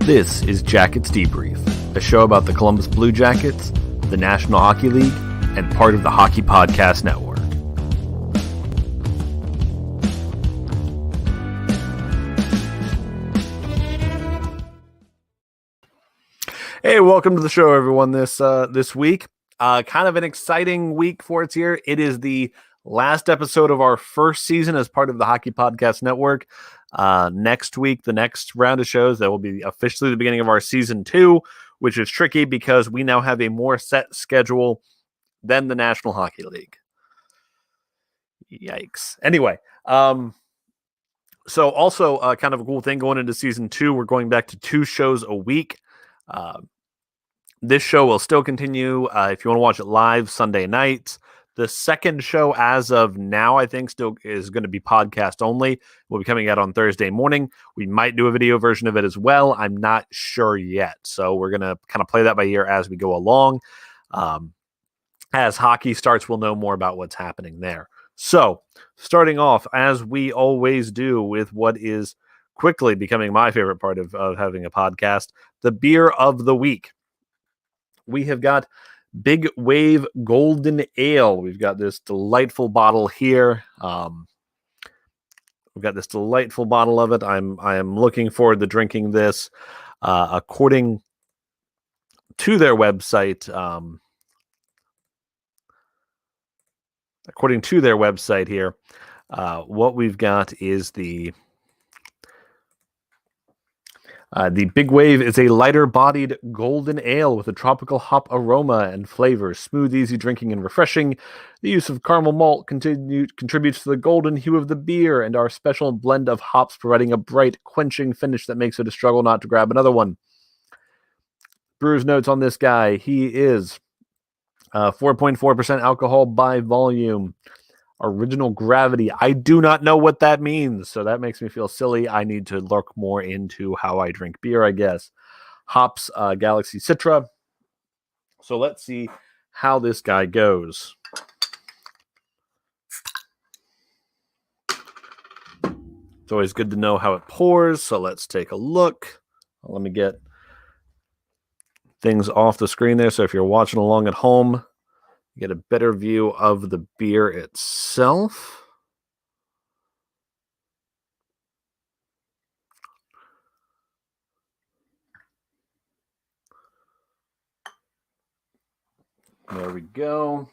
This is Jackets Debrief, a show about the Columbus Blue Jackets, the National Hockey League, and part of the Hockey Podcast Network. Hey, welcome to the show, everyone. This week, kind of an exciting week for us here. It is the last episode of our first season as part of the Hockey Podcast Network. Next week, the next round of shows, that will be officially the beginning of our season 2, which is tricky because we now have a more set schedule than the National Hockey League. Yikes. Anyway, so also kind of a cool thing going into season 2, we're going back to 2 shows a week. This show will still continue if you want to watch it live Sunday nights. The second show as of now, I think, still is going to be podcast only. Will be coming out on Thursday morning. We might do a video version of it as well. I'm not sure yet. So we're going to kind of play that by ear as we go along. As hockey starts, we'll know more about what's happening there. So starting off, as we always do, with what is quickly becoming my favorite part of having a podcast, the beer of the week. We have got Big Wave Golden Ale. We've got this delightful bottle here. We've got this delightful bottle of it. I am looking forward to drinking this. According to their website, here, what we've got is the Big Wave is a lighter-bodied golden ale with a tropical hop aroma and flavor. Smooth, easy drinking, and refreshing. The use of caramel malt contributes to the golden hue of the beer, and our special blend of hops providing a bright, quenching finish that makes it a struggle not to grab another one. Brewer's notes on this guy. He is 4.4% alcohol by volume. Original gravity. I do not know what that means, so that makes me feel silly. I need to look more into how I drink beer, I guess. Hops, Galaxy Citra. So let's see how this guy goes. It's always good to know how it pours, so let's take a look. Let me get things off the screen there, so if you're watching along at home, get a better view of the beer itself. There we go.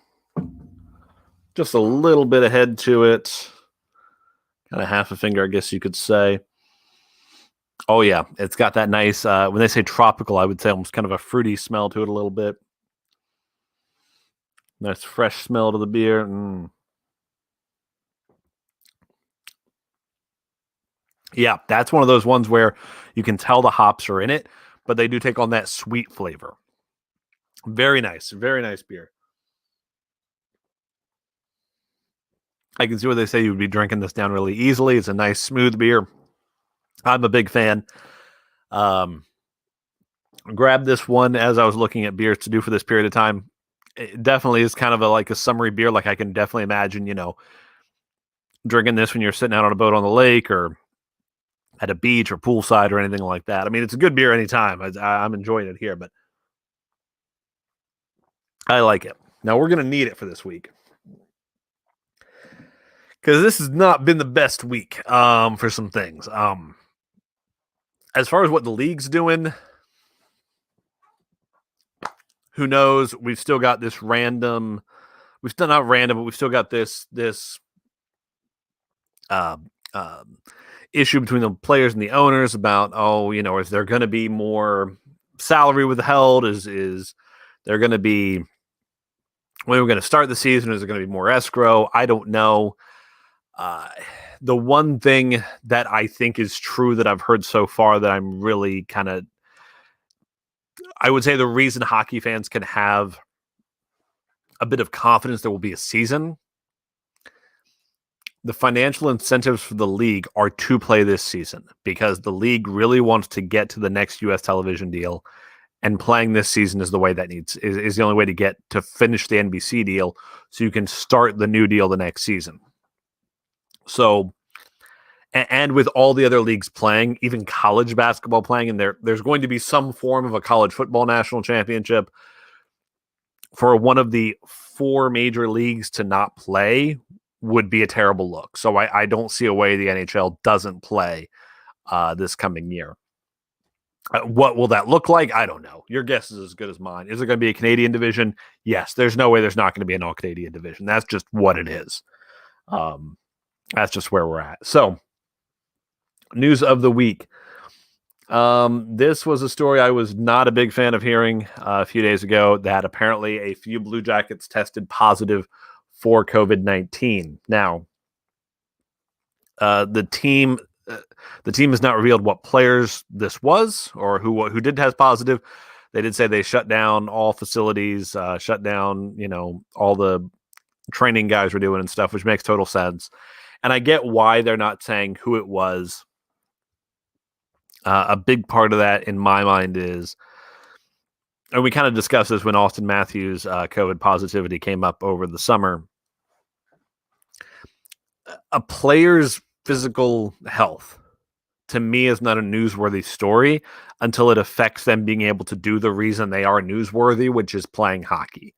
Just a little bit of head to it. Kind of half a finger, I guess you could say. Oh, yeah. It's got that nice, when they say tropical, I would say almost kind of a fruity smell to it a little bit. Nice fresh smell to the beer. Yeah, that's one of those ones where you can tell the hops are in it, but they do take on that sweet flavor. Very nice beer. I can see where they say you would be drinking this down really easily. It's a nice, smooth beer. I'm a big fan. Grabbed this one as I was looking at beers to do for this period of time. It definitely is kind of like a summery beer. Like I can definitely imagine, drinking this when you're sitting out on a boat on the lake or at a beach or poolside or anything like that. I mean, it's a good beer anytime. I'm enjoying it here, but I like it. Now we're going to need it for this week because this has not been the best week for some things. As far as what the league's doing, who knows? We've still got this random. We've still not random, but we've still got this issue between the players and the owners about is there going to be more salary withheld? Is there going to be when we're going to start the season? Is there going to be more escrow? I don't know. The one thing that I think is true that I've heard so far that I'm really kind of, I would say the reason hockey fans can have a bit of confidence there will be a season, the financial incentives for the league are to play this season because the league really wants to get to the next U.S. television deal, and playing this season is the way that is the only way to get to finish the NBC deal so you can start the new deal the next season. So and with all the other leagues playing, even college basketball playing, and there's going to be some form of a college football national championship, for one of the 4 major leagues to not play would be a terrible look. So I don't see a way the NHL doesn't play this coming year. What will that look like? I don't know. Your guess is as good as mine. Is there going to be a Canadian division? Yes. There's no way there's not going to be an all-Canadian division. That's just what it is. That's just where we're at. So, news of the week. This was a story I was not a big fan of hearing a few days ago, that apparently a few Blue Jackets tested positive for COVID-19. Now, the team has not revealed what players this was or who did test positive. They did say they shut down all facilities, shut down, all the training guys were doing and stuff, which makes total sense. And I get why they're not saying who it was. A big part of that in my mind is, and we kind of discussed this when Austin Matthews' COVID positivity came up over the summer, a player's physical health, to me, is not a newsworthy story until it affects them being able to do the reason they are newsworthy, which is playing hockey.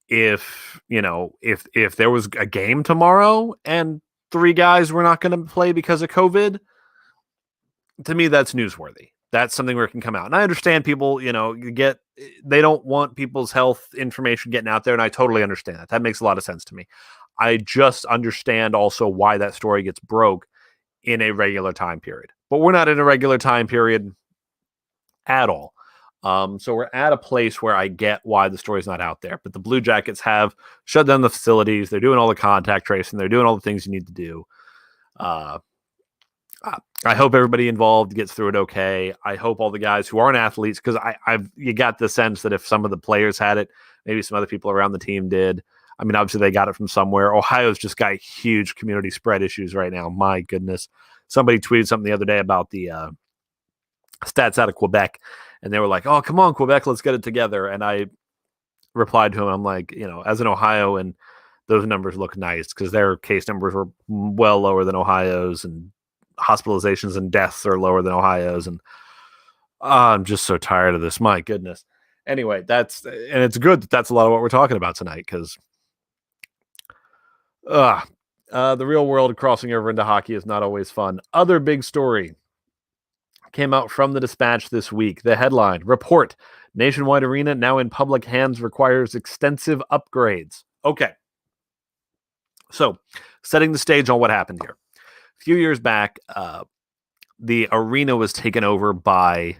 If there was a game tomorrow and 3 guys were not going to play because of COVID, to me, that's newsworthy. That's something where it can come out. And I understand people, they don't want people's health information getting out there. And I totally understand that. That makes a lot of sense to me. I just understand also why that story gets broke in a regular time period. But we're not in a regular time period at all. So we're at a place where I get why the story's not out there. But the Blue Jackets have shut down the facilities. They're doing all the contact tracing. They're doing all the things you need to do. I hope everybody involved gets through it okay. I hope all the guys who aren't athletes, because you got the sense that if some of the players had it, maybe some other people around the team did. I mean, obviously they got it from somewhere. Ohio's just got huge community spread issues right now. My goodness. Somebody tweeted something the other day about the stats out of Quebec, and they were like, "Oh, come on, Quebec, let's get it together." And I replied to him, I'm like, as an Ohioan, those numbers look nice because their case numbers were well lower than Ohio's, and hospitalizations and deaths are lower than Ohio's. And I'm just so tired of this. My goodness. Anyway, and it's good that's a lot of what we're talking about tonight, because the real world crossing over into hockey is not always fun. Other big story came out from the Dispatch this week. The headline: report, Nationwide Arena now in public hands requires extensive upgrades. Okay. So, setting the stage on what happened here. A few years back, the arena was taken over by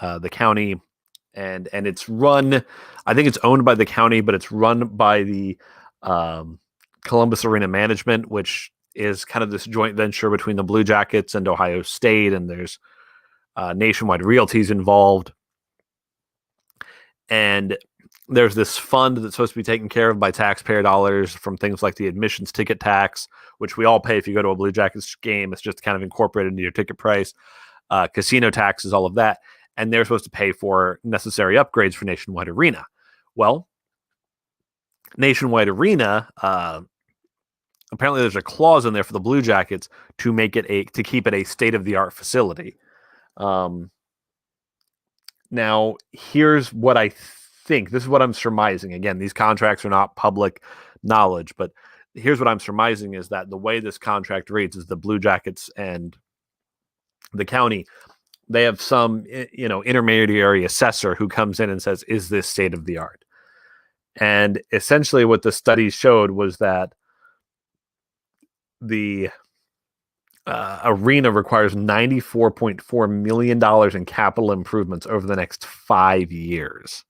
the county, and it's run, I think it's owned by the county, but it's run by the Columbus Arena Management, which is kind of this joint venture between the Blue Jackets and Ohio State, and there's Nationwide Realties involved. And there's this fund that's supposed to be taken care of by taxpayer dollars from things like the admissions ticket tax, which we all pay if you go to a Blue Jackets game. It's just kind of incorporated into your ticket price, casino taxes, all of that. And they're supposed to pay for necessary upgrades for Nationwide Arena. Well, Nationwide Arena, apparently there's a clause in there for the Blue Jackets to keep it a state-of-the-art facility. Now, here's what I think. This is what I'm surmising. Again, these contracts are not public knowledge, but here's what I'm surmising is that the way this contract reads is the Blue Jackets and the county, they have some, intermediary assessor who comes in and says, is this state of the art? And essentially what the study showed was that the arena requires $94.4 million in capital improvements over the next 5 years,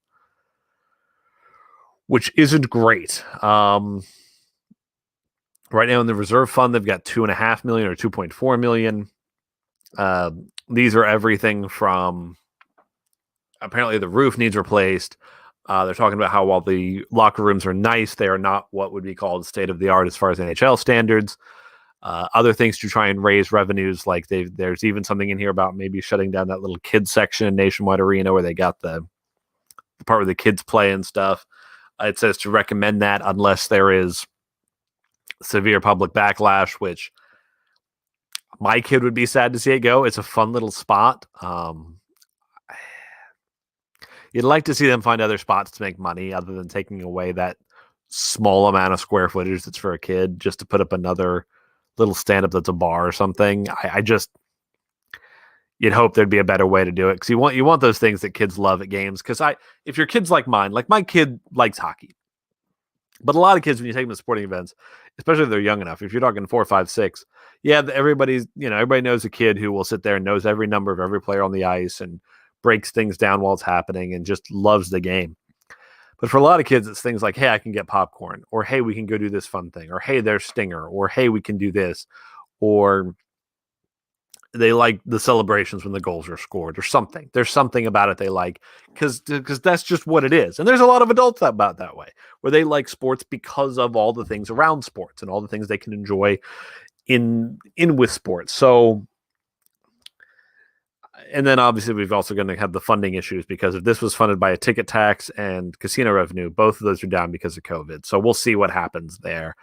which isn't great. Right now in the reserve fund, they've got $2.5 million or $2.4 million. These are everything from, apparently the roof needs replaced. They're talking about how while the locker rooms are nice, they are not what would be called state of the art as far as NHL standards. Other things to try and raise revenues, like there's even something in here about maybe shutting down that little kids section in Nationwide Arena where they got the part where the kids play and stuff. It says to recommend that unless there is severe public backlash, which My kid would be sad to see it go. It's a fun little spot. You'd like to see them find other spots to make money other than taking away that small amount of square footage that's for a kid just to put up another little stand-up that's a bar or something. I just you'd hope there'd be a better way to do it because you want those things that kids love at games. Because if your kid's like mine, like my kid likes hockey, but a lot of kids when you take them to sporting events, especially if they're young enough, if you're talking 4, 5, 6, everybody knows a kid who will sit there and knows every number of every player on the ice and breaks things down while it's happening and just loves the game. But for a lot of kids, it's things like, hey, I can get popcorn, or hey, we can go do this fun thing, or hey, there's Stinger, or hey, we can do this, or they like the celebrations when the goals are scored or something. There's something about it they like because that's just what it is. And there's a lot of adults about that way, where they like sports because of all the things around sports and all the things they can enjoy in with sports. So, and then obviously we've also going to have the funding issues because if this was funded by a ticket tax and casino revenue, both of those are down because of COVID. So we'll see what happens there.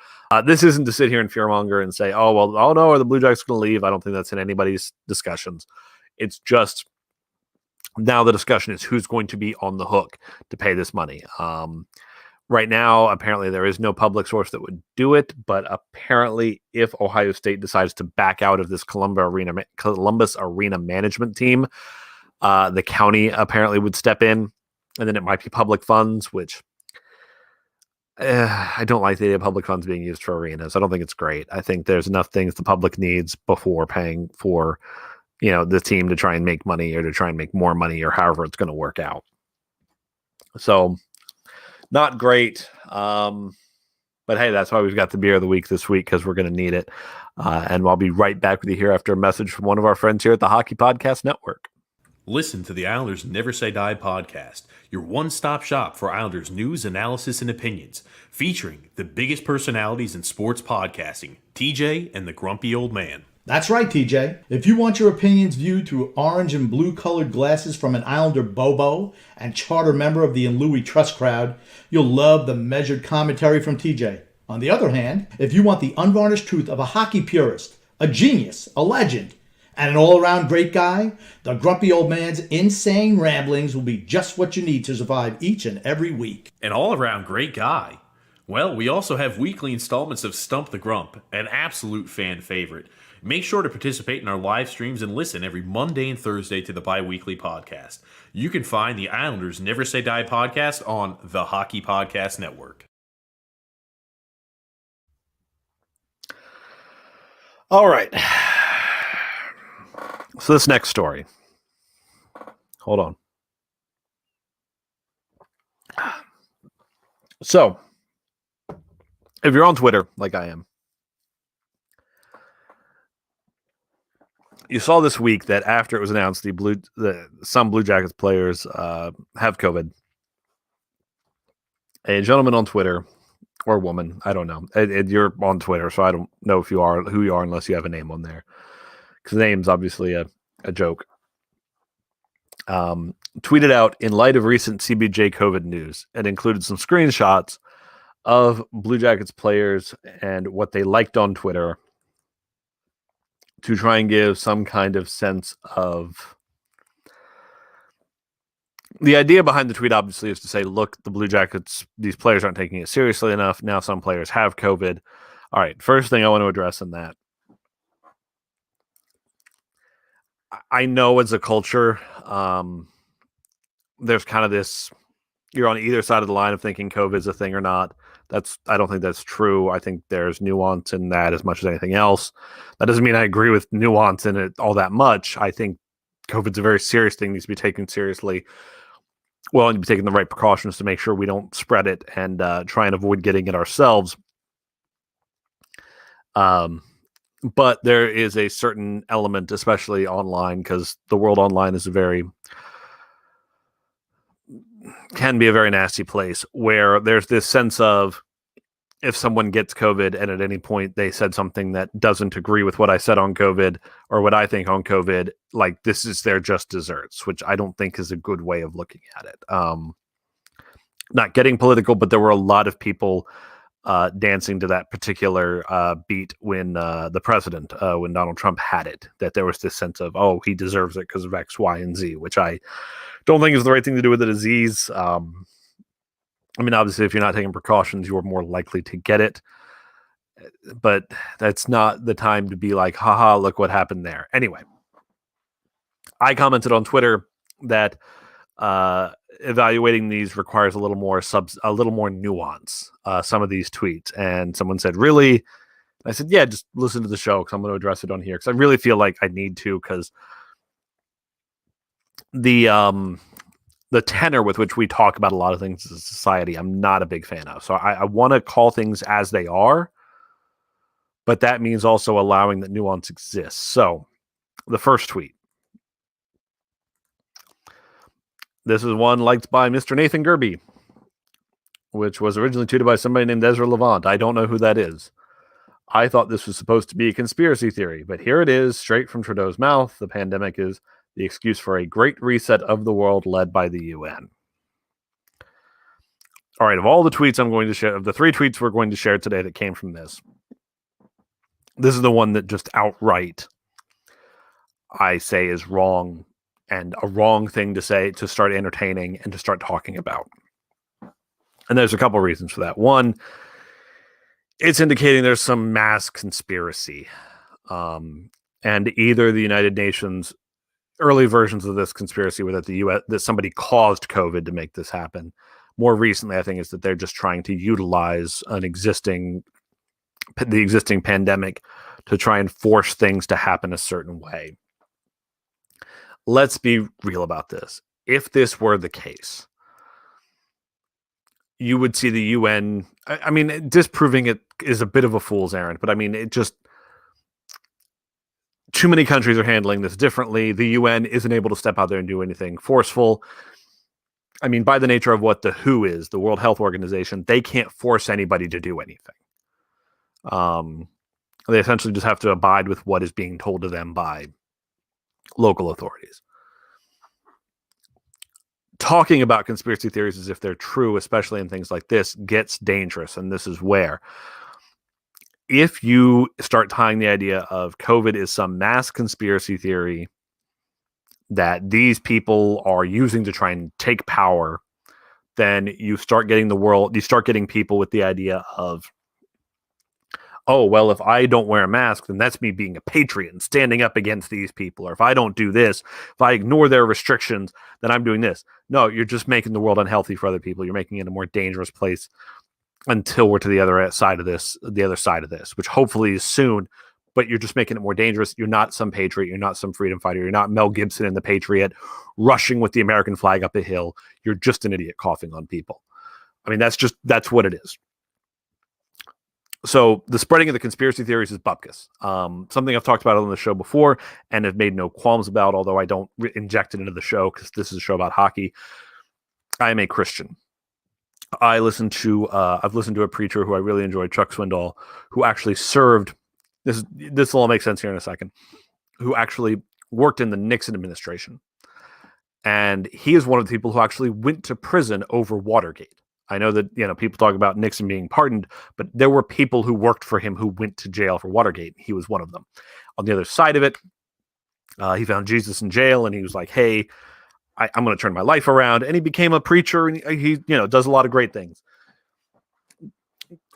This isn't to sit here and fearmonger and say, oh no, are the Blue Jackets going to leave? I don't think that's in anybody's discussions. It's just now the discussion is who's going to be on the hook to pay this money. Right now, apparently there is no public source that would do it, but apparently if Ohio State decides to back out of this Columbus Arena management team, the county apparently would step in, and then it might be public funds, which I don't like the idea of public funds being used for arenas. I don't think it's great. I think there's enough things the public needs before paying for, the team to try and make money or to try and make more money or however it's going to work out. So not great. But hey, that's why we've got the beer of the week this week, because we're going to need it. And I'll be right back with you here after a message from one of our friends here at the Hockey Podcast Network. Listen to the Islanders Never Say Die podcast, your one-stop shop for Islanders news, analysis, and opinions, featuring the biggest personalities in sports podcasting, TJ and the Grumpy Old Man. That's right, TJ. If you want your opinions viewed through orange and blue colored glasses from an Islander Bobo and charter member of the Louis Trust crowd, you'll love the measured commentary from TJ. On the other hand, if you want the unvarnished truth of a hockey purist, a genius, a legend, and an all-around great guy, the Grumpy Old Man's insane ramblings will be just what you need to survive each and every week. An all-around great guy? Well, we also have weekly installments of Stump the Grump, an absolute fan favorite. Make sure to participate in our live streams and listen every Monday and Thursday to the bi-weekly podcast. You can find the Islanders Never Say Die podcast on the Hockey Podcast Network. All right. So this next story. Hold on. So, if you're on Twitter, like I am, you saw this week that after it was announced some Blue Jackets players have COVID, a gentleman on Twitter, or woman, I don't know. You're on Twitter, so I don't know who you are unless you have a name on there. Because the name's obviously a joke. Tweeted out, in light of recent CBJ COVID news, and included some screenshots of Blue Jackets players and what they liked on Twitter to try and give some kind of sense of... The idea behind the tweet, obviously, is to say, look, the Blue Jackets, these players aren't taking it seriously enough. Now some players have COVID. All right, first thing I want to address in that. I know as a culture, there's kind of this, you're on either side of the line of thinking COVID is a thing or not. I don't think that's true. I think there's nuance in that as much as anything else. That doesn't mean I agree with nuance in it all that much. I think COVID's a very serious thing, needs to be taken seriously. Well, and be taking the right precautions to make sure we don't spread it and try and avoid getting it ourselves. But there is a certain element, especially online, because the world online is can be a very nasty place, where there's this sense of, if someone gets COVID and at any point they said something that doesn't agree with what I said on COVID or what I think on COVID, like, this is their just desserts, which I don't think is a good way of looking at it. Not getting political, but there were a lot of people dancing to that particular beat when the president, when Donald Trump had it, that there was this sense of, oh, he deserves it because of X, Y, and Z, which I don't think is the right thing to do with a disease. I mean, obviously, if you're not taking precautions, you're more likely to get it. But that's not the time to be like, haha, look what happened there. Anyway, I commented on Twitter that evaluating these requires a little more nuance. Some of these tweets, and someone said, "Really?" And I said, "Yeah, just listen to the show because I'm going to address it on here because I really feel like I need to because the tenor with which we talk about a lot of things as a society, I'm not a big fan of. So I want to call things as they are, but that means also allowing that nuance exists." So the first tweet. This is one liked by Mr. Nathan Gerby, which was originally tweeted by somebody named Ezra Levant. I don't know who that is. I thought this was supposed to be a conspiracy theory, but here it is, straight from Trudeau's mouth. The pandemic is the excuse for a great reset of the world led by the UN. All right, of all the tweets I'm going to share, of the 3 tweets we're going to share today that came from this is the one that just outright I say is wrong and a wrong thing to say, to start entertaining and to start talking about. And there's a couple reasons for that. One, it's indicating there's some mass conspiracy. And either the United Nations, early versions of this conspiracy were that the US, that somebody caused COVID to make this happen. More recently, I think, is that they're just trying to utilize the existing pandemic to try and force things to happen a certain way. Let's be real about this. If this were the case, you would see the UN. I mean, disproving it is a bit of a fool's errand, but I mean, it just, too many countries are handling this differently. The UN isn't able to step out there and do anything forceful. I mean, by the nature of what the WHO is, the World Health Organization, they can't force anybody to do anything. They essentially just have to abide with what is being told to them by local authorities. Talking about conspiracy theories as if they're true, especially in things like this, gets dangerous. And this is where, if you start tying the idea of COVID is some mass conspiracy theory that these people are using to try and take power, then you start getting people with the idea of, oh, well, if I don't wear a mask, then that's me being a patriot and standing up against these people. Or if I don't do this, if I ignore their restrictions, then I'm doing this. No, you're just making the world unhealthy for other people. You're making it a more dangerous place until we're to the other side of this, which hopefully is soon, but you're just making it more dangerous. You're not some patriot. You're not some freedom fighter. You're not Mel Gibson in The Patriot rushing with the American flag up a hill. You're just an idiot coughing on people. I mean, that's what it is. So the spreading of the conspiracy theories is bupkis. Something I've talked about on the show before and have made no qualms about, although I don't inject it into the show because this is a show about hockey. I am a Christian. I've listened to a preacher who I really enjoyed, Chuck Swindoll, who actually served, this will all make sense here in a second, who actually worked in the Nixon administration. And he is one of the people who actually went to prison over Watergate. I know that, people talk about Nixon being pardoned, but there were people who worked for him who went to jail for Watergate. He was one of them. On the other side of it, he found Jesus in jail, and he was like, hey, I'm going to turn my life around. And he became a preacher, and he does a lot of great things.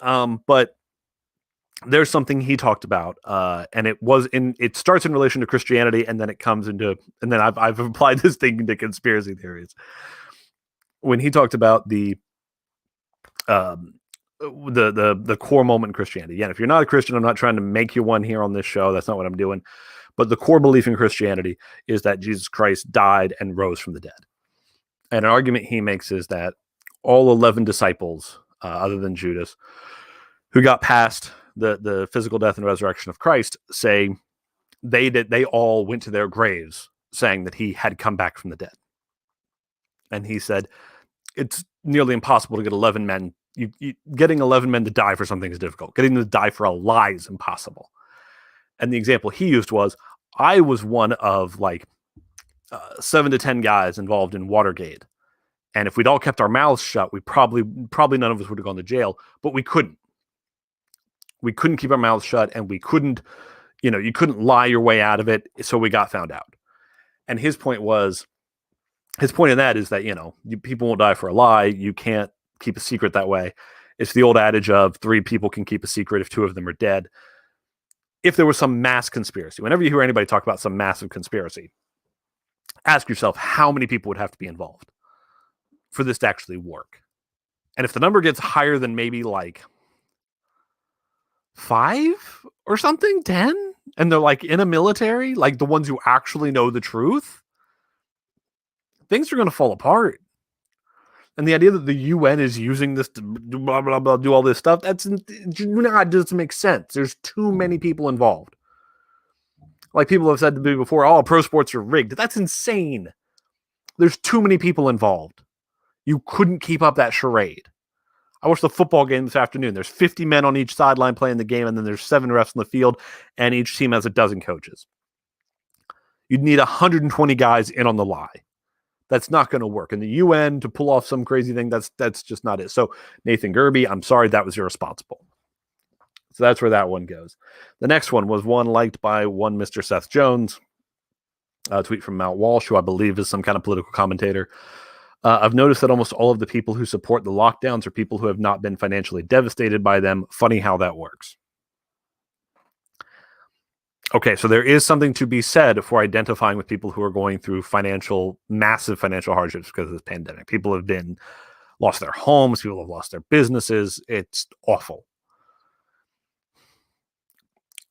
But there's something he talked about, and it starts in relation to Christianity, and then it comes into, and then I've applied this thing to conspiracy theories. When he talked about the core moment in Christianity. Again, if you're not a Christian, I'm not trying to make you one here on this show. That's not what I'm doing. But the core belief in Christianity is that Jesus Christ died and rose from the dead. And an argument he makes is that all 11 disciples, other than Judas, who got past the physical death and resurrection of Christ, say they all went to their graves saying that he had come back from the dead. And he said, it's nearly impossible to get 11 men. Getting 11 men to die for something is difficult. Getting them to die for a lie is impossible. And the example he used was, I was one of 7 to 10 guys involved in Watergate. And if we'd all kept our mouths shut, we probably none of us would have gone to jail, but we couldn't. We couldn't keep our mouths shut, and we couldn't, you couldn't lie your way out of it. So we got found out. And his point in that is that, people won't die for a lie. You can't keep a secret that way. It's the old adage of 3 people can keep a secret if 2 of them are dead. If there was some mass conspiracy, whenever you hear anybody talk about some massive conspiracy, ask yourself how many people would have to be involved for this to actually work. And if the number gets higher than maybe like 5 or something, 10, and they're like in a military, like the ones who actually know the truth, things are going to fall apart. And the idea that the UN is using this to blah, blah, blah, do all this stuff, doesn't make sense. There's too many people involved. Like people have said to me before, oh, pro sports are rigged. That's insane. There's too many people involved. You couldn't keep up that charade. I watched the football game this afternoon. There's 50 men on each sideline playing the game, and then there's 7 refs on the field, and each team has a dozen coaches. You'd need 120 guys in on the lie. That's not going to work. And the UN to pull off some crazy thing, that's just not it. So Nathan Gerby, I'm sorry, that was irresponsible. So that's where that one goes. The next one was one liked by one Mr. Seth Jones, a tweet from Mount Walsh, who I believe is some kind of political commentator. I've noticed that almost all of the people who support the lockdowns are people who have not been financially devastated by them. Funny how that works. Okay, so there is something to be said for identifying with people who are going through massive financial hardships because of this pandemic. People have lost their homes, people have lost their businesses. It's awful.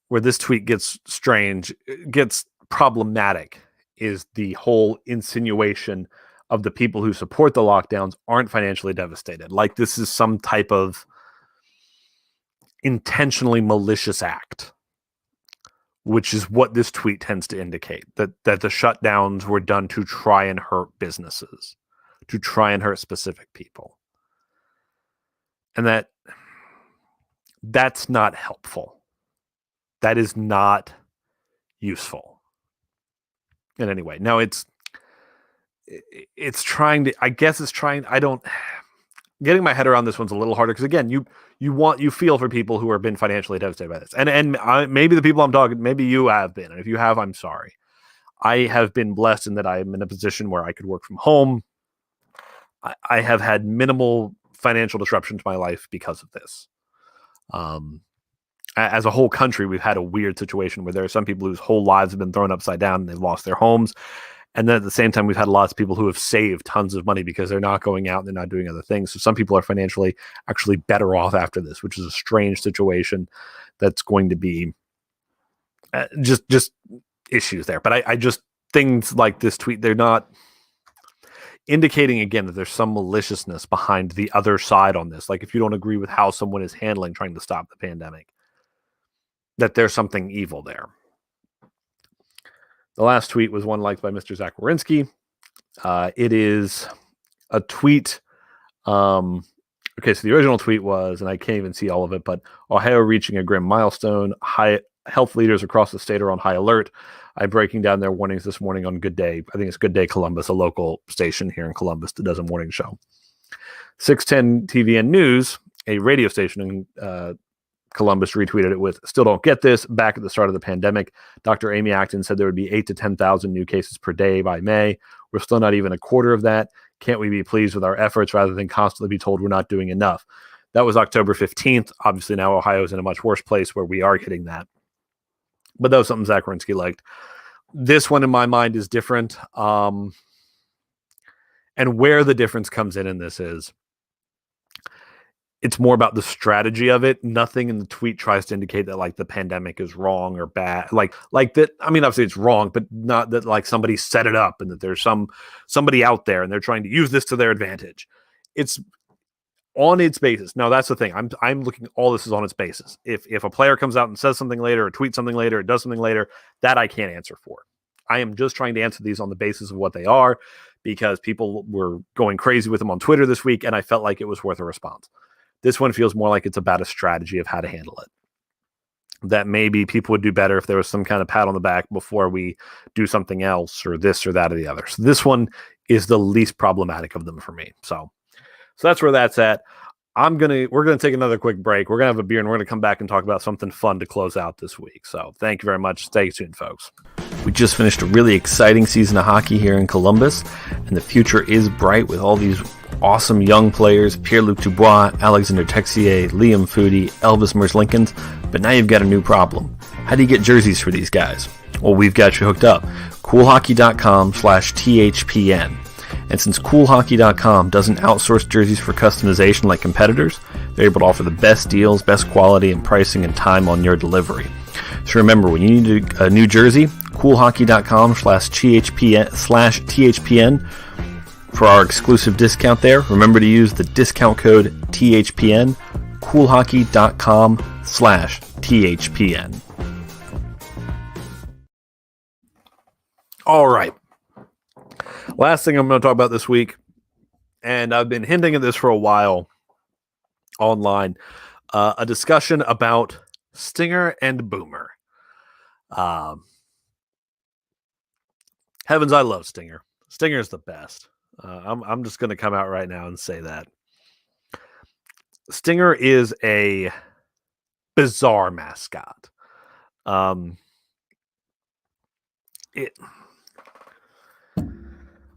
Where this tweet gets strange, gets problematic, is the whole insinuation of the people who support the lockdowns aren't financially devastated. Like this is some type of intentionally malicious act, which is what this tweet tends to indicate, that the shutdowns were done to try and hurt businesses, to try and hurt specific people. And that's not helpful. That is not useful in any way. Now it's trying to, I guess it's trying, getting my head around this one's a little harder because again, you feel for people who have been financially devastated by this, and maybe the people I'm talking, maybe you have been, and if you have, I'm sorry. I have been blessed in that I am in a position where I could work from home. I have had minimal financial disruption to my life because of this. As a whole country, we've had a weird situation where there are some people whose whole lives have been thrown upside down and they've lost their homes. And then at the same time, we've had lots of people who have saved tons of money because they're not going out and they're not doing other things. So some people are financially actually better off after this, which is a strange situation that's going to be just issues there. But I just, things like this tweet, they're not indicating, again, that there's some maliciousness behind the other side on this. Like if you don't agree with how someone is handling trying to stop the pandemic, that there's something evil there. The last tweet was one liked by Mr. Zach Wierenski. It is a tweet. Okay, so the original tweet was, and I can't even see all of it, but Ohio reaching a grim milestone. High health leaders across the state are on high alert. I'm breaking down their warnings this morning on Good Day. I think it's Good Day Columbus, a local station here in Columbus that does a morning show. 610 TVN News, a radio station in Columbus, retweeted it with, "Still don't get this. Back at the start of the pandemic, Dr. Amy Acton said there would be 8 to 10,000 new cases per day by May. We're still not even a quarter of that. Can't we be pleased with our efforts rather than constantly be told we're not doing enough?" That was October 15th. Obviously now Ohio is in a much worse place where we are hitting that. But that was something Zach Wierenski liked. This one in my mind is different. And where the difference comes in this is, it's more about the strategy of it. Nothing in the tweet tries to indicate that like the pandemic is wrong or bad. Like that. I mean, obviously it's wrong, but not that like somebody set it up and that there's somebody out there and they're trying to use this to their advantage. It's on its basis. Now that's the thing. I'm looking, all this is on its basis. If a player comes out and says something later or tweets something later or does something later, that I can't answer for. I am just trying to answer these on the basis of what they are, because people were going crazy with them on Twitter this week and I felt like it was worth a response. This one feels more like it's about a strategy of how to handle it. That maybe people would do better if there was some kind of pat on the back before we do something else or this or that or the other. So this one is the least problematic of them for me. So that's where that's at. we're gonna take another quick break. We're gonna have a beer and we're gonna come back and talk about something fun to close out this week. So thank you very much. Stay tuned, folks. We just finished a really exciting season of hockey here in Columbus, and the future is bright with all these awesome young players: Pierre-Luc Dubois, Alexander Texier, Liam Foodie, Elvis Merz-Lincolns. But now you've got a new problem. How do you get jerseys for these guys? Well, we've got you hooked up. CoolHockey.com/THPN. And since CoolHockey.com doesn't outsource jerseys for customization like competitors, they're able to offer the best deals, best quality, and pricing and time on your delivery. So remember, when you need a new jersey, CoolHockey.com/THPN for our exclusive discount there. Remember to use the discount code THPN, CoolHockey.com/THPN. All right. Last thing I'm going to talk about this week, and I've been hinting at this for a while online, a discussion about Stinger and Boomer. Heavens, I love Stinger. Stinger's the best. I'm just going to come out right now and say that. Stinger is a bizarre mascot.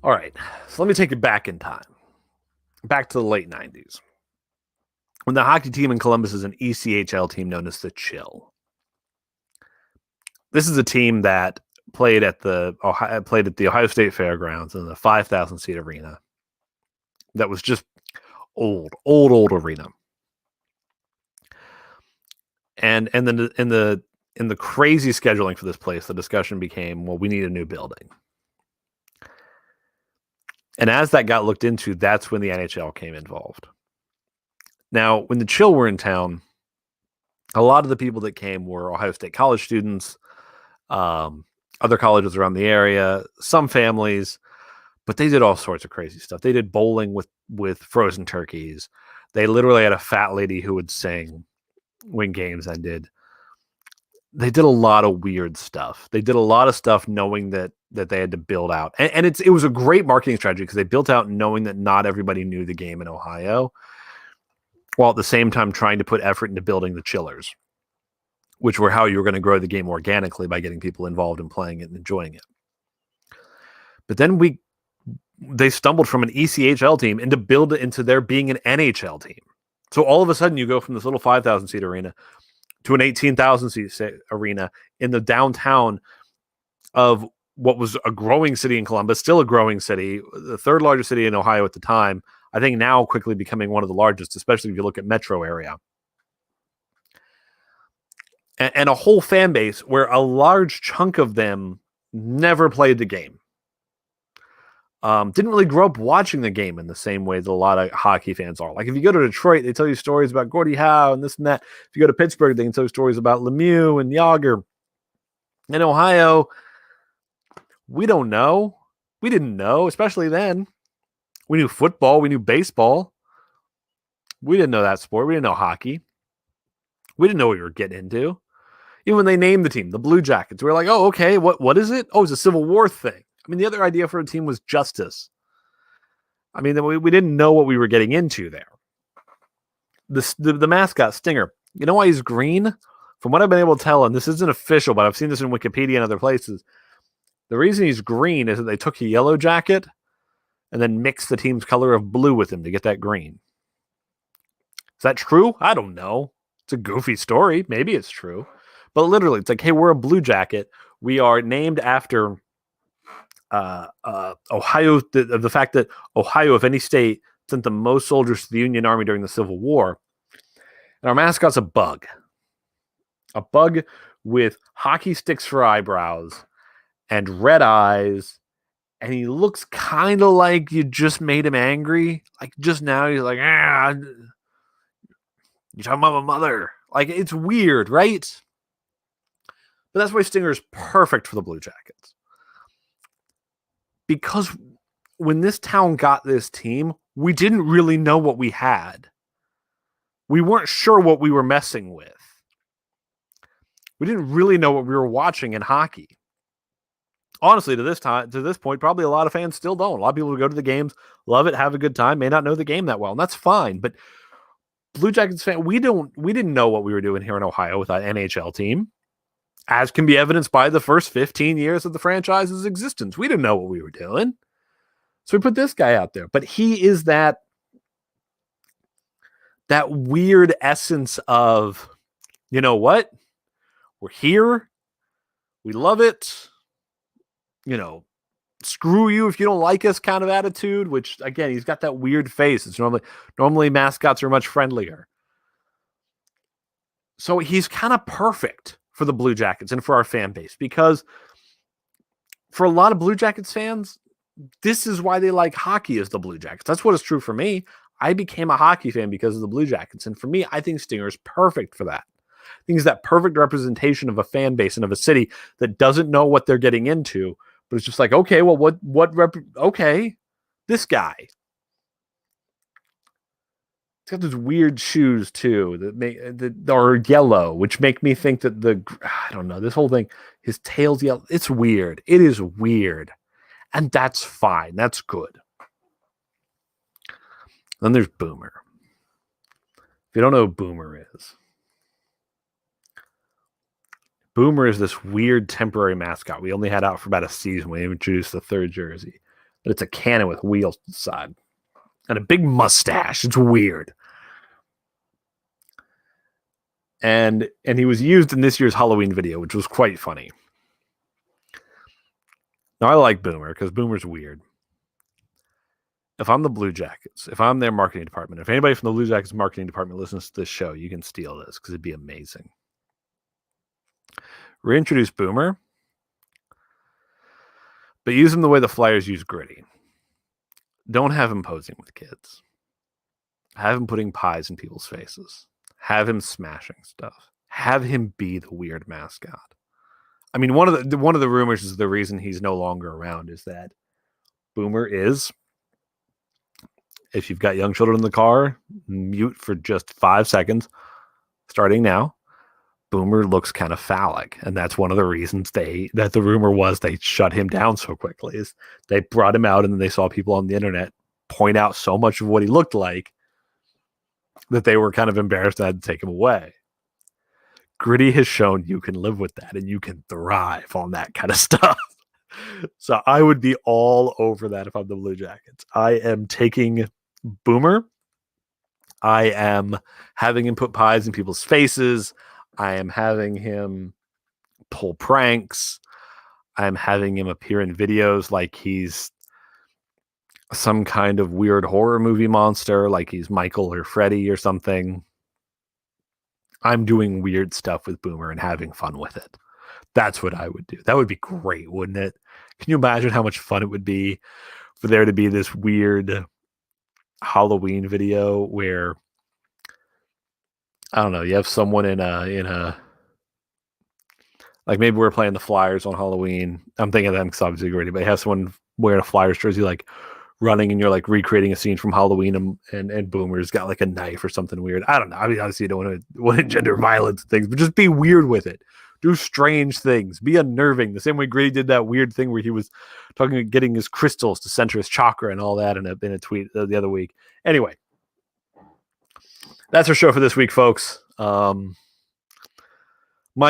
All right, so let me take you back in time, back to the late 90s, when the hockey team in Columbus is an ECHL team known as the Chill. This is a team that played at the Ohio State Fairgrounds in the 5,000-seat arena. That was just old arena. And then in the crazy scheduling for this place, the discussion became, well, we need a new building. And as that got looked into, that's when the NHL came involved. Now, when the Chill were in town, a lot of the people that came were Ohio State college students, other colleges around the area, some families, but they did all sorts of crazy stuff. They did bowling with frozen turkeys. They literally had a fat lady who would sing when games ended. They did a lot of weird stuff. They did a lot of stuff knowing that they had to build out. And it was a great marketing strategy because they built out knowing that not everybody knew the game in Ohio, while at the same time trying to put effort into building the Chillers, which were how you were going to grow the game organically by getting people involved in playing it and enjoying it. But then they stumbled from an ECHL team into their being an NHL team. So all of a sudden you go from this little 5,000-seat arena to an 18,000-seat arena in the downtown of what was a growing city in Columbus, still a growing city, the third largest city in Ohio at the time. I think now quickly becoming one of the largest, especially if you look at metro area. And a whole fan base where a large chunk of them never played the game. Didn't really grow up watching the game in the same way that a lot of hockey fans are. Like if you go to Detroit, they tell you stories about Gordie Howe and this and that. If you go to Pittsburgh, they can tell you stories about Lemieux and Yager. In Ohio, we don't know. We didn't know, especially then. We knew football. We knew baseball. We didn't know that sport. We didn't know hockey. We didn't know what we were getting into. Even when they named the team, the Blue Jackets, we were like, oh, okay, what is it? Oh, it's a Civil War thing. I mean, the other idea for a team was justice. I mean, we didn't know what we were getting into there. The mascot, Stinger, you know why he's green? From what I've been able to tell, and this isn't official, but I've seen this in Wikipedia and other places, the reason he's green is that they took a yellow jacket and then mixed the team's color of blue with him to get that green. Is that true? I don't know. It's a goofy story. Maybe it's true. But literally, it's like, hey, we're a Blue Jacket. We are named after Ohio, the fact that Ohio, of any state, sent the most soldiers to the Union Army during the Civil War. And our mascot's a bug. A bug with hockey sticks for eyebrows and red eyes. And he looks kind of like you just made him angry. Like just now, he's like, you're talking about my mother. Like, it's weird, right? But that's why Stinger is perfect for the Blue Jackets. Because when this town got this team, we didn't really know what we had. We weren't sure what we were messing with. We didn't really know what we were watching in hockey. Honestly, to this point, probably a lot of fans still don't. A lot of people who go to the games, love it, have a good time, may not know the game that well, and that's fine. But Blue Jackets fan, we didn't know what we were doing here in Ohio with an NHL team, as can be evidenced by the first 15 years of the franchise's existence. We didn't know what we were doing. So we put this guy out there, but he is that weird essence of, you know what? We're here. We love it. You know, screw you if you don't like us kind of attitude, which again, he's got that weird face. It's normally mascots are much friendlier. So he's kind of perfect for the Blue Jackets and for our fan base, because for a lot of Blue Jackets fans, this is why they like hockey, is the Blue Jackets. That's what is true for me. I became a hockey fan because of the Blue Jackets. And for me, I think Stinger is perfect for that. I think he's that perfect representation of a fan base and of a city that doesn't know what they're getting into, but it's just like, okay, well, okay, this guy. He's got those weird shoes too that are yellow, which make me think that I don't know, this whole thing, his tail's yellow. It's weird. It is weird. And that's fine. That's good. Then there's Boomer. If you don't know who Boomer is this weird temporary mascot we only had out for about a season. We introduced the third jersey. But it's a cannon with wheels to the side. And a big mustache. It's weird. And he was used in this year's Halloween video, which was quite funny. Now, I like Boomer because Boomer's weird. If I'm the Blue Jackets, if I'm their marketing department, if anybody from the Blue Jackets marketing department listens to this show, you can steal this because it'd be amazing. Reintroduce Boomer, but use him the way the Flyers use Gritty. Don't have him posing with kids. Have him putting pies in people's faces. Have him smashing stuff. Have him be the weird mascot. I mean, one of the rumors is the reason he's no longer around is that Boomer is, if you've got young children in the car, mute for just 5 seconds, starting now. Boomer looks kind of phallic, and that's one of the reasons that the rumor was they shut him down so quickly. Is they brought him out and then they saw people on the internet point out so much of what he looked like that they were kind of embarrassed and had to take him away. Gritty has shown you can live with that and you can thrive on that kind of stuff. So I would be all over that if I'm the Blue Jackets. I am taking Boomer. I am having him put pies in people's faces. I am having him pull pranks. I'm having him appear in videos like he's some kind of weird horror movie monster, like he's Michael or Freddy or something. I'm doing weird stuff with Boomer and having fun with it. That's what I would do. That would be great, wouldn't it? Can you imagine how much fun it would be for there to be this weird Halloween video where, I don't know, you have someone in a like maybe we're playing the Flyers on Halloween. I'm thinking of them because obviously already, but you have someone wearing a Flyers jersey like running and you're like recreating a scene from Halloween and Boomer's got like a knife or something weird. I don't know. I mean, obviously you don't want to gender violence and things, but just be weird with it. Do strange things. Be unnerving. The same way Gritty did that weird thing where he was talking about getting his crystals to center his chakra and all that in a tweet the other week. Anyway, that's our show for this week, folks. My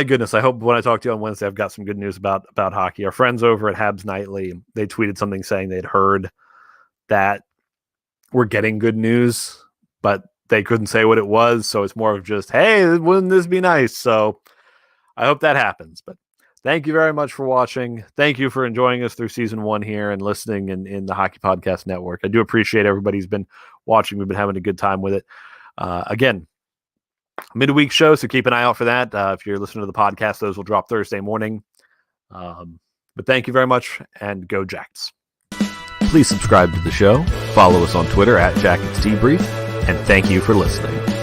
goodness, I hope when I talk to you on Wednesday, I've got some good news about hockey. Our friends over at Habs Nightly, they tweeted something saying they'd heard that we're getting good news, but they couldn't say what it was. So it's more of just, hey, wouldn't this be nice? So I hope that happens. But thank you very much for watching. Thank you for enjoying us through season 1 here and listening in the Hockey Podcast Network. I do appreciate everybody who's been watching. We've been having a good time with it. Again, midweek show, so keep an eye out for that. If you're listening to the podcast, those will drop Thursday morning. But thank you very much, and go Jacks. Please subscribe to the show, follow us on Twitter at Jackets Debrief, and thank you for listening.